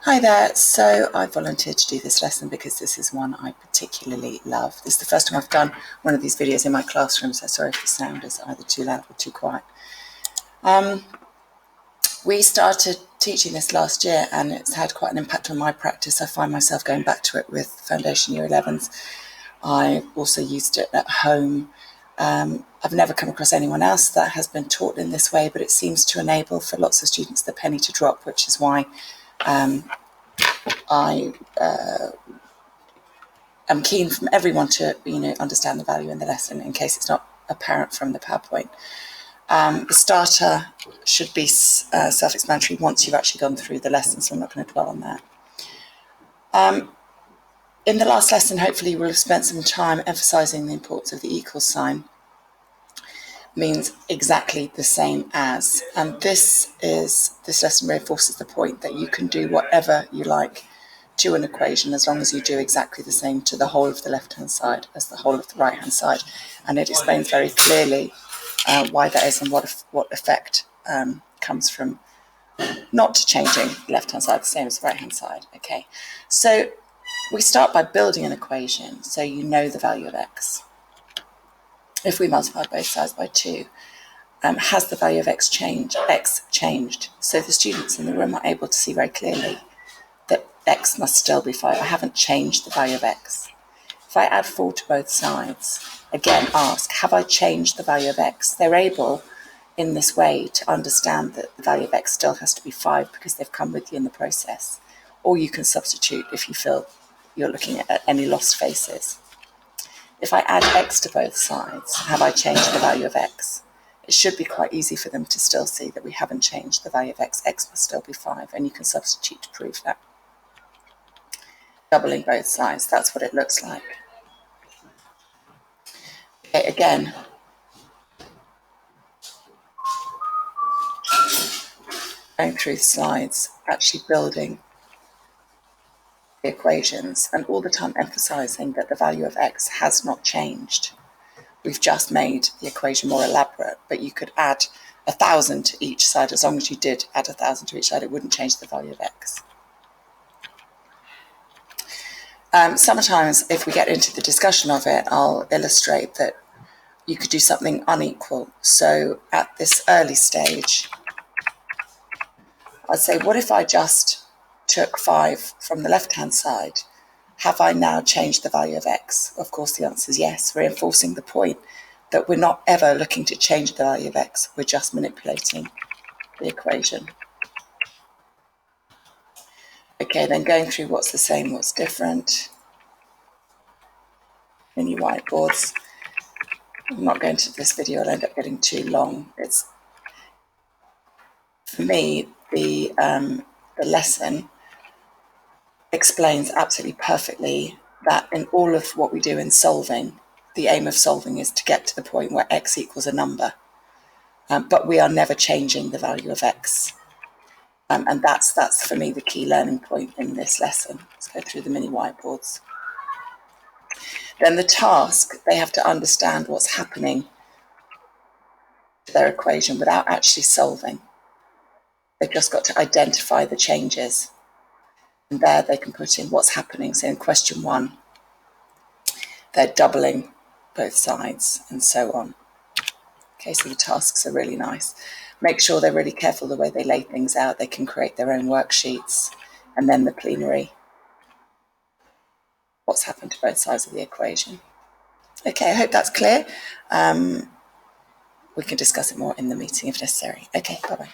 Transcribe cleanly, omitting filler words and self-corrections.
Hi there, so I volunteered to do this lesson because this is one I particularly love. This is the first time I've done one of these videos in my classroom, so sorry if the sound is either too loud or too quiet. We started teaching this last year and it's had quite an impact on my practice. I find myself going back to it with Foundation Year 11s. I also used it at home. I've never come across anyone else that has been taught in this way, but it seems to enable for lots of students the penny to drop, which is why I am keen from everyone to understand the value in the lesson in case it's not apparent from the PowerPoint. The starter should be self-explanatory once you've actually gone through the lesson, so I'm not going to dwell on that. In the last lesson, hopefully you will have spent some time emphasising the importance of the equal sign. Means exactly the same as, and this lesson reinforces the point that you can do whatever you like to an equation as long as you do exactly the same to the whole of the left-hand side as the whole of the right-hand side, and it explains very clearly why that is and what effect comes from not changing the left-hand side the same as the right-hand side. Okay, so we start by building an equation so you know the value of x. If we multiply both sides by 2, has the value of x changed? So the students in the room are able to see very clearly that x must still be 5. I haven't changed the value of x. If I add 4 to both sides, again ask, have I changed the value of x? They're able in this way to understand that the value of x still has to be 5 because they've come with you in the process. Or you can substitute if you feel you're looking at any lost faces. If I add x to both sides, have I changed the value of x? It should be quite easy for them to still see that we haven't changed the value of x. X must still be 5, and you can substitute to prove that. Doubling both sides, that's what it looks like. Okay, again, going through the slides, actually building the equations, and all the time emphasising that the value of x has not changed. We've just made the equation more elaborate, but you could add 1,000 to each side. As long as you did add 1,000 to each side, it wouldn't change the value of x. Sometimes, if we get into the discussion of it, I'll illustrate that you could do something unequal. So at this early stage, I'd say, what if I just took 5 from the left-hand side? Have I now changed the value of x? Of course, the answer is yes, reinforcing the point that we're not ever looking to change the value of x, we're just manipulating the equation. Okay, then going through what's the same, what's different. Mini whiteboards. I'm not going to this video, it'll end up getting too long. It's, for me, the lesson explains absolutely perfectly that in all of what we do in solving, the aim of solving is to get to the point where x equals a number. But we are never changing the value of x. And that's for me the key learning point in this lesson. Let's go through the mini whiteboards. Then the task, they have to understand what's happening to their equation without actually solving. They've just got to identify the changes. And there they can put in what's happening. So in question 1, they're doubling both sides and so on. Okay, so the tasks are really nice. Make sure they're really careful the way they lay things out. They can create their own worksheets. And then the plenary, what's happened to both sides of the equation. Okay, I hope that's clear. We can discuss it more in the meeting if necessary. Okay, bye-bye.